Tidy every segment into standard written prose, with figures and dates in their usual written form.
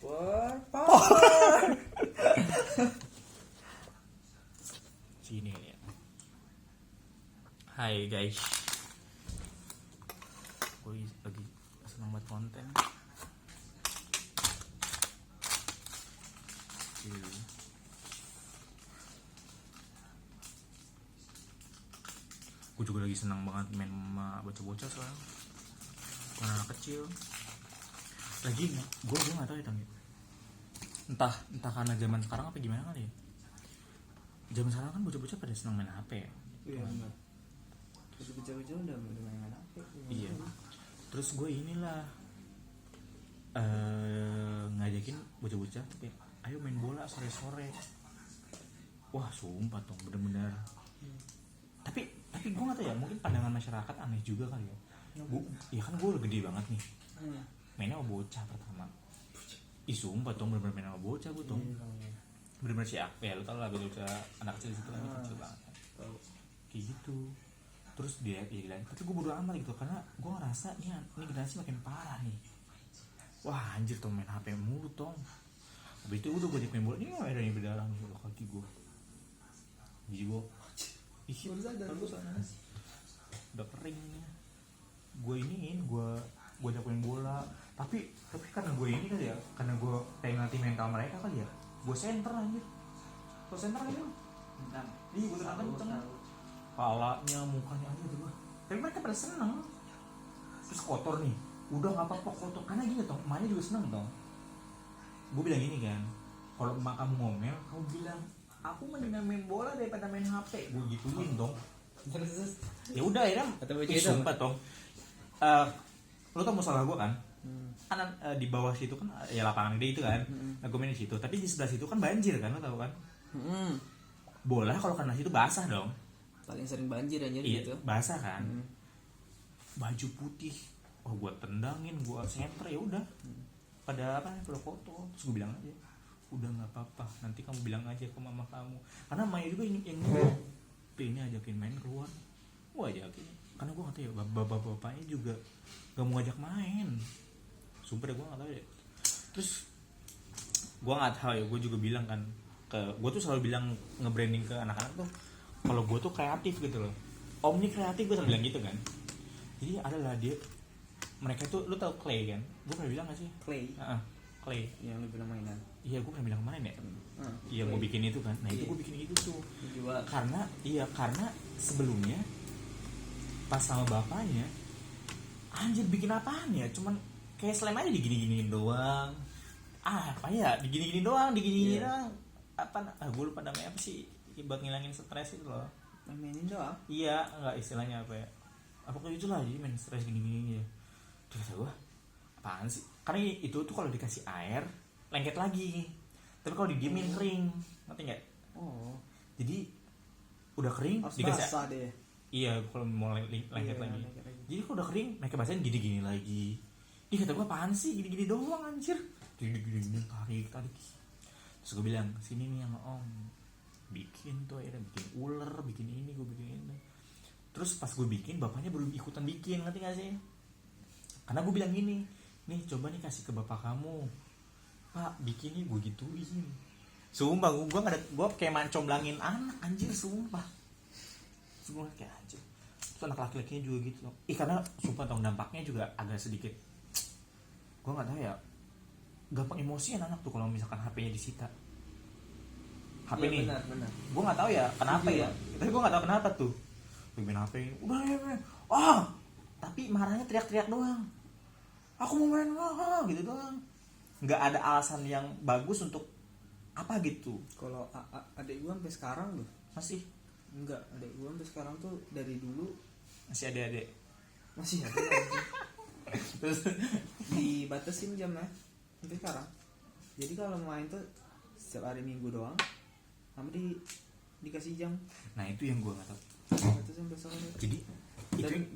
Power. Sini ya. Hai guys, gue lagi senang buat konten. Gue juga lagi senang banget main sama bocah-bocah soalnya bukan anak kecil. Lagi gue nggak tahu ya Tang. Entah karena zaman sekarang apa gimana kali ya. Zaman sekarang kan bocah-bocah pada senang main HP ya. Iya benar. Bocah-bocah udah main HP. Iya. Terus gue inilah ngajakin bocah-bocah tuh kayak, ayo main bola sore-sore. Wah sumpah tuh bener-bener. Tapi gue nggak tahu ya, mungkin pandangan masyarakat aneh juga kali ya. Ya kan gue udah gede banget nih. Mainnya sama bocah pertama. Ih sumpah tuh bener-bener main sama bocah gue tuh. Bener-bener si Ak, ya lu tau lah bocah anak kecil situ kan kecil banget. Kayak gitu. Terus dia bilang, tapi gue bodo amat gitu karena gue ngerasa ini generasi makin parah nih. Wah anjir tuh main HP mulu tong. Habis itu udah gue ajak main bola, ini ada yang berdarah nih loh kaki gue. Gigi gue baru sadar gue udah kering. Gue ajak main bola, tapi karena gue ini kali ya, karena gue pengen ngerti mental mereka kali ya, gue center anjir. Gue center aja. Iya gue kenceng. Palanya, mukanya aja tuh. Tapi mereka pada seneng. Terus kotor nih, udah nggak apa-apa kotor, karena gini toh, emaknya juga seneng toh. Gue bilang gini kan, kalau emak kamu ngomel, kamu bilang aku mendingan main bola daripada main HP. Gue gituin dong. Ya udah ya, sumpah toh. Lo tau masalah gue kan? Kan di bawah situ kan ya lapangan gede itu kan. Nah gue main di situ, tapi di sebelah situ kan banjir kan, lo tau kan? Bola kalau kena situ basah dong. Paling sering banjir anjir iya, gitu. Basah kan. Baju putih, gue tendangin, gue center ya udah. Pada foto. Terus gue bilang aja, udah nggak apa-apa, nanti kamu bilang aja ke mama kamu. Karena Maya juga yang ini ajakin main keluar, gue ajakin. Karena gue nggak tahu ya, bapak-bapaknya juga gak mau ngajak main. Sumpah deh gue nggak tahu ya. Terus gue nggak tahu ya, gue juga bilang kan gue tuh selalu bilang nge-branding ke anak-anak tuh, kalau gue tuh kreatif gitu loh. Om nih kreatif, gue selalu bilang gitu kan. Jadi adalah dia, mereka tuh, lu tau Clay kan? Gue pernah bilang gak sih? Clay. Clay. Yang lu bilang mainan. Iya, gue pernah bilang kemarin ya. Iya, mau bikin itu kan. Nah itu gue bikin itu tuh. Karena sebelumnya pas sama bapaknya, anjir bikin apaan ya? Cuman kayak slime aja digini-giniin doang. Apa ya? Digini-gini doang. Gue lupa namanya apa sih? Buat ngilangin stres itu loh. Mainin doang? Iya, enggak istilahnya apa ya? Apakah itulah, jadi main stres gini-gini ya. Terus kata gue, apaan sih? Karena itu tuh kalau dikasih air lengket lagi, tapi kalau didiemin kering, ngerti nggak? Jadi udah kering dikasih basah deh. Iya, kalau mau lengket lagi. Jadi kalau udah kering mereka basahin gini-gini lagi. Ih kata gue, apaan sih gini-gini doang anjir. Gini tarik. Terus gue bilang, sini nih sama om, bikin tuh akhirnya, bikin ular, bikin ini, gue bikin ini. Terus pas gue bikin, bapaknya belum ikutan bikin, ngerti gak sih? Karena gue bilang gini, nih coba nih kasih ke bapak kamu, pak bikin nih, gue gituin. Sumpah gue kayak mancomblangin anak anjir, sumpah. Terus gue kayak anjir. Terus anak laki-lakinya juga gitu loh. Karena sumpah tau dampaknya juga agak sedikit, gue gak tahu ya, gampang emosian anak tuh kalau misalkan HP-nya disita. HP nih, benar. Gue nggak tahu ya kenapa ya, tapi gue nggak tahu kenapa tuh. Main HP, udah ya main, tapi marahnya teriak-teriak doang. Aku mau main, gitu doang. Nggak ada alasan yang bagus untuk apa gitu. Kalau adik gue sampai sekarang tuh Masih? Enggak, adik gue sampai sekarang tuh dari dulu Masih ada. masih ada. Terus dibatasin jamnya sampai sekarang. Jadi kalau main tuh setiap hari Minggu doang, sama dikasih jam. Nah itu yang gue nggak tahu. Itu sampai sore. Jadi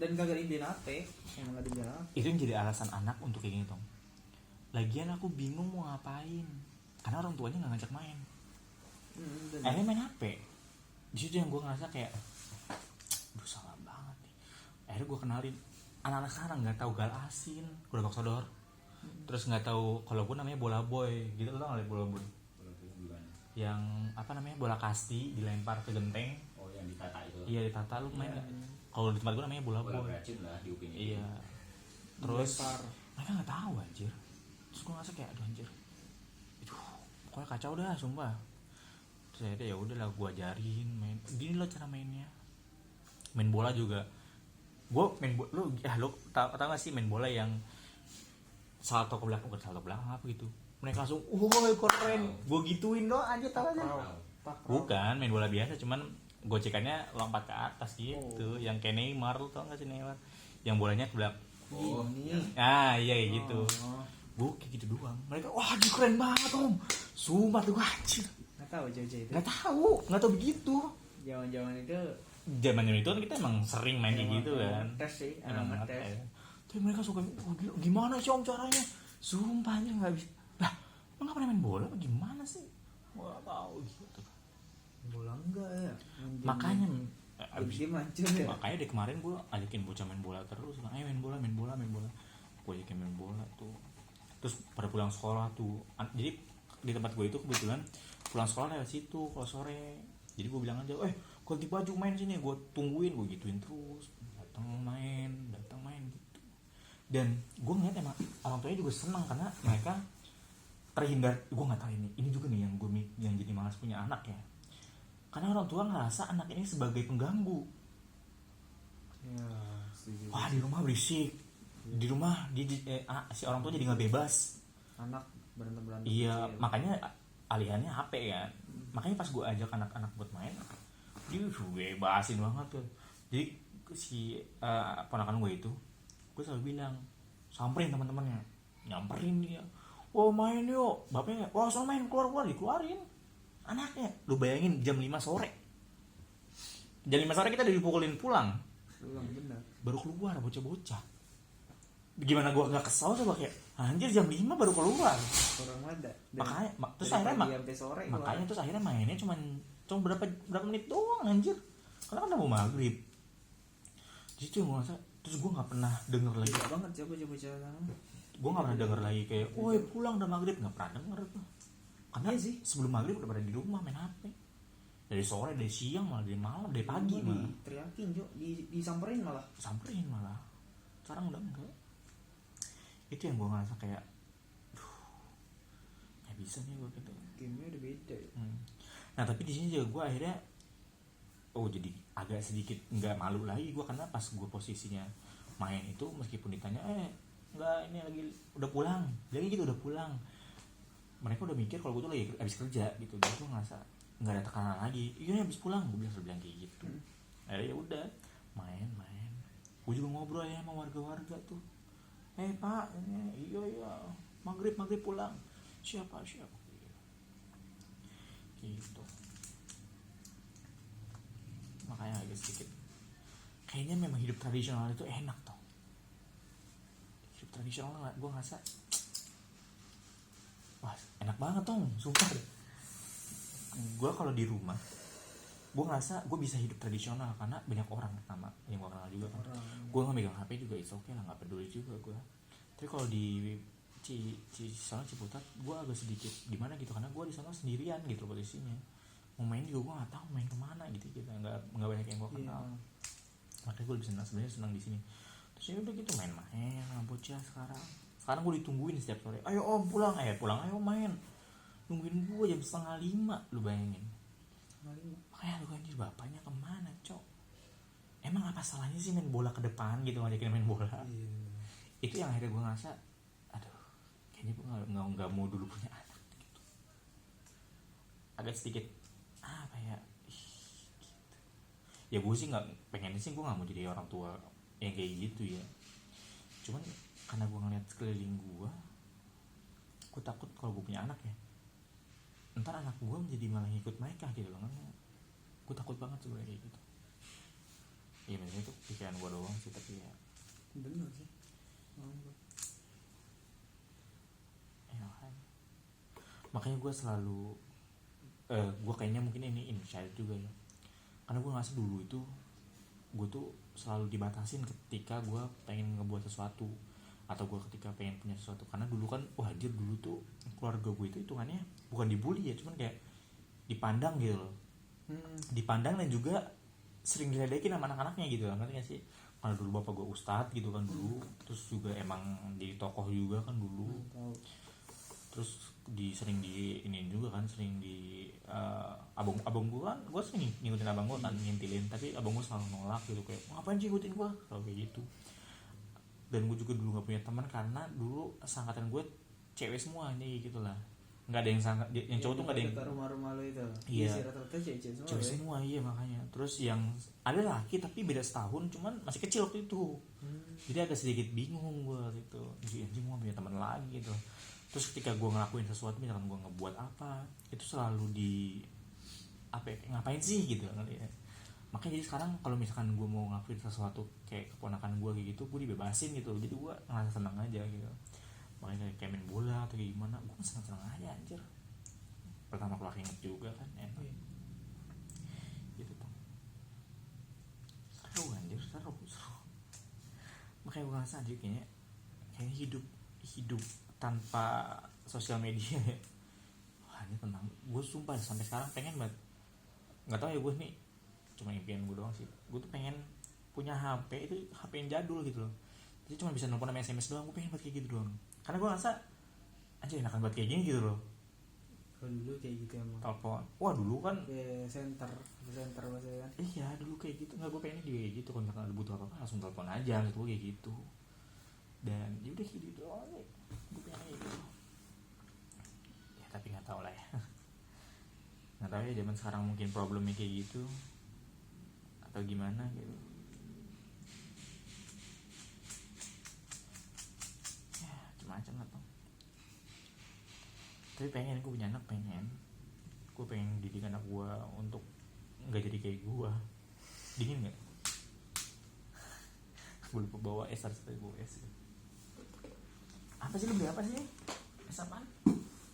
dan kagak diindahin HP, emang ada jalan. Itu yang jadi alasan anak untuk kayak gini tong. Lagian aku bingung mau ngapain, karena orang tuanya nggak ngajak main. Akhirnya main HP. Di situ yang gue ngerasa kayak, aduh salah banget nih. Akhirnya gue kenalin anak-anak sekarang nggak tahu gal asin, udah bak sodor. Terus nggak tahu kalau gue namanya bola boy gitu, lo tau nggak bola boy? Bola boy gimana? Yang apa namanya, bola kasti dilempar ke genteng. Oh yang ditata itu. Iya ditata, lu main nggak? Kalau di tempat gue namanya bola Bola boy. beracun lah di Upin itu. Iya. Terus Dilempar. mereka nggak tahu anjir. Terus gue ngerasa kayak aduh anjir, pokoknya kacau dah sumpah. Terus akhirnya ya udahlah gue ajarin main gini loh cara mainnya. Main bola juga gue main bola, lu tau gak sih main bola yang salto ke belakang, bukan salto ke belakang apa gitu, mereka langsung woi keren, gue gituin doang aja tau aja. Bukan main bola biasa, cuman gocekannya lompat ke atas gitu. Yang kayak Neymar, lu tau gak sih Neymar yang bolanya ke belakang? Oh Gini. Iya kayak gitu. Gue kayak gitu doang, mereka wah anjir keren banget om, sumpah tuh anjir. Nggak tahu Jojo itu. Nggak tahu begitu. Zaman itu Zaman itu kan kita emang sering main kayak gitu kan. tes sih, Emang emang ngetes. tes. Tapi mereka suka, gimana sih om caranya? Sumpah aja nggak bisa. Lah, lo nggak pernah main bola? Apa gimana sih? Gua nggak tahu gitu. Bola enggak ya. Makanya abis dia mancur ya. makanya dari kemarin gue ajakin bocah main bola terus. Ayo main bola. Gue ajakin main bola tuh. Terus pada pulang sekolah tuh. Jadi di tempat gue itu kebetulan pulang sekolah lewat situ kalau sore. Jadi gue bilang aja, ganti baju main sini, gue tungguin, gue gituin terus, datang main gitu. Dan gue ngeliat emang orang tuanya juga senang karena mereka terhindar. Gue nggak tahu ini juga nih yang jadi malas punya anak ya, karena orang tua ngerasa anak ini sebagai pengganggu. Ya, setuju. Wah di rumah berisik, di rumah si orang tua jadi nggak bebas. Anak berantem Iya, kecil. makanya alihannya HP kan. Makanya pas gue ajak anak-anak buat main, dia bebasin banget tuh. Jadi si ponakan gue itu, gue selalu bilang samperin teman-temannya, nyamperin dia. Wah main yuk, bapaknya, wah soal main keluar dikeluarin anaknya. Lu bayangin jam 5 sore. Jam 5 sore kita udah dipukulin pulang. Benar. Baru keluar bocah-bocah. Gimana gue gak kesal coba, kayak anjir jam 5 baru keluar. Orang ada. Makanya terus akhirnya sore makanya terus akhirnya mainnya cuma berapa menit doang anjir, karena kan udah mau maghrib. Jadi gue ngerasa, terus gue nggak pernah denger lagi. Gila banget coba sana. Gue nggak pernah denger lagi kayak, woi pulang udah maghrib, nggak pernah denger tuh. Karena Iya sih. sebelum maghrib udah pada di rumah main HP. Dari sore, dari siang, malah dari malam, dari pagi malah. Teriakin Jo, disamperin malah. Samperin malah. Sekarang udah enggak. Itu yang gue ngerasa kayak, nggak bisa nih gue gitu. Gamenya udah beda ya. Nah tapi di sini juga gue akhirnya jadi agak sedikit nggak malu lagi gue, karena pas gue posisinya main itu meskipun ditanya nggak ini lagi udah pulang, jadi gitu udah pulang, mereka udah mikir kalau gue tuh lagi habis kerja gitu. Jadi gue ngerasa nggak ada tekanan lagi, iya habis pulang, gue bilang kayak gitu. Akhirnya ya udah main. Gue juga ngobrol ya sama warga-warga tuh, pak iya maghrib pulang, siapa gitu. Makanya agak sedikit kayaknya memang hidup tradisional itu enak tau. Hidup tradisional gue ngerasa wah enak banget dong, sumpah deh. Gue kalau di rumah gue ngerasa gue bisa hidup tradisional karena banyak orang pertama yang gue kenal juga kan. Gue nggak megang HP juga, it's okay lah, nggak peduli juga gue. Tapi kalau di sana Ciputat gue agak sedikit gimana gitu, karena gue di sana sendirian gitu posisinya. Mau main juga gue nggak tahu main kemana gitu, nggak banyak yang gue kenal. Makanya gue lebih sebenarnya senang di sini. Terus ya udah gitu main sama bocah. Sekarang gue ditungguin setiap sore, ayo om pulang ayo main, nungguin gue jam 4:30, lu bayangin. Makanya lu anjir bapaknya kemana cok, emang apa salahnya sih main bola ke depan gitu, ngajakin main bola. Itu yang akhirnya gue ngerasa aduh kayaknya gue nggak mau dulu punya anak gitu. Agak sedikit apa ya gitu. Ya gue sih nggak pengen sih, gue nggak mau jadi orang tua yang kayak gitu ya. Cuman karena gue ngeliat sekeliling gue takut kalau gue punya anak ya, ntar anak gue menjadi malah ikut mereka gitu loh. Gue takut banget sebenarnya kayak gitu. Ya maksudnya itu pikiran gue doang sih, tapi ya bener sih. ya kan. Makanya gue selalu gue kayaknya mungkin ini insight juga ya, karena gue ngerasa dulu itu gue tuh selalu dibatasin ketika gue pengen ngebuat sesuatu. atau gue ketika pengen punya sesuatu. Karena dulu kan wah anjir, dulu tuh keluarga gue itu hitungannya bukan dibully ya, cuman kayak dipandang gitu loh, dipandang dan juga sering diledekin sama anak-anaknya gitu, ngerti gak sih? Karena dulu bapak gue ustadz gitu kan dulu, terus juga emang jadi tokoh juga kan dulu, Tahu. terus sering di ini juga kan, sering di abang gue kan, gue sering ngikutin abang gue kan, ngintilin, tapi abang gue selalu nolak gitu, kayak ngapain sih ngikutin gue, kalau kayak gitu. Dan gue juga dulu nggak punya teman karena dulu seangkatan gue cewek semua nih gitu lah, nggak ada yang sangat yang cowok tuh nggak ada yang dekat rumah-rumah lo itu. Iya. Sih, rata-rata cewek-cewek semua. cewek ya. semua, iya makanya. Terus yang ada laki tapi beda setahun, cuman masih kecil waktu itu, jadi agak sedikit bingung gue waktu itu, anjing gue punya teman lagi gitu. Terus ketika gue ngelakuin sesuatu, misalkan gue ngebuat apa, itu selalu di apa ya, ngapain sih gitu kan ya. Makanya jadi sekarang kalau misalkan gue mau ngelakuin sesuatu kayak keponakan gue kayak gitu, gue dibebasin gitu, jadi gue ngerasa senang aja gitu. Makanya kayak main bola atau kayak gimana, gue senang-senang aja anjir. Pertama keluar inget juga kan enak gitu tuh, seru anjir, seru. Makanya gue ngerasa anjir kayaknya hidup tanpa sosial media ya, wah ini tenang. Gue sumpah sampai sekarang pengen banget, nggak tahu ya gue nih cuma impian gue doang sih, gue tuh pengen punya HP itu, HP yang jadul gitu loh, jadi cuma bisa nelfon sama SMS doang. Gue pengen buat kayak gitu doang, karena gue ngerasa anjir enakan buat kayak gini gitu loh. Kalau dulu kayak gitu emang. Telepon, wah dulu kan Kayak center bahasa kan. iya dulu kayak gitu. Nggak, gue pengen juga kayak gitu, kalau misalkan ada butuh apa-apa langsung telepon aja gitu, gue kayak gitu. Dan yaudah gitu doang deh, gue pengen kayak gitu ya. Tapi nggak tahu lah ya, nggak tahu ya zaman sekarang mungkin problemnya kayak gitu atau gimana gitu ya, macam-macam lah tuh. Tapi pengen gue punya anak, gue pengen didik anak gue untuk nggak jadi kayak gue. Dingin nggak? Gue lupa bawa es, harus bawa es. Apa sih, lu beli apa sih? Es apaan?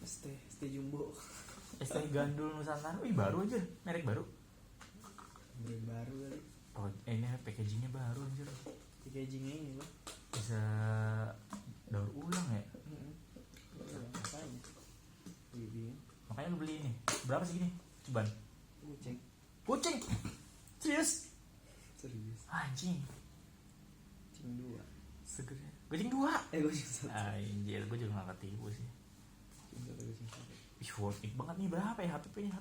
ST Jumbo. Es teh gandul Nusantara. Wih baru aja, merek baru. Ini baru kali. Oh ini packagingnya baru anjir. Packagingnya ini loh. Bisa daur ulang ya. Ngapain? Iya. Makanya lu beli ini. Berapa sih gini? Coba. Kucing. Kucing. Serius? Serius. Anjing. Kucing 2. Seger. Kucing 2. Kucing 1. Anjir, gue juga gak ketipu sih. Kucing 1. Ih, worth it banget nih. Berapa ya HP-nya?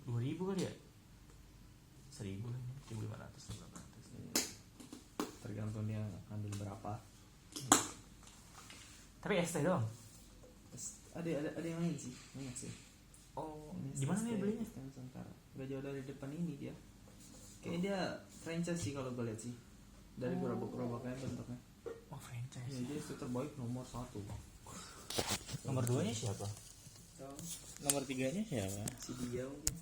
2.000 kali ya? 1.000 lah ini. 1.500. Tergantung dia ambil berapa. Tapi ST doang. Ada yang lain sih, banyak sih. Oh, Ini di mana nih ST belinya? Nusantara. Gak jauh dari depan ini dia. Kayak dia franchise sih kalau gue lihat sih. Dari gerobak-gerobaknya bentuknya. Oh, franchise. Ya, dia itu terbaik nomor 1. Nomor 2-nya siapa? Tahu? Nomor 3-nya siapa? Si dia mungkin.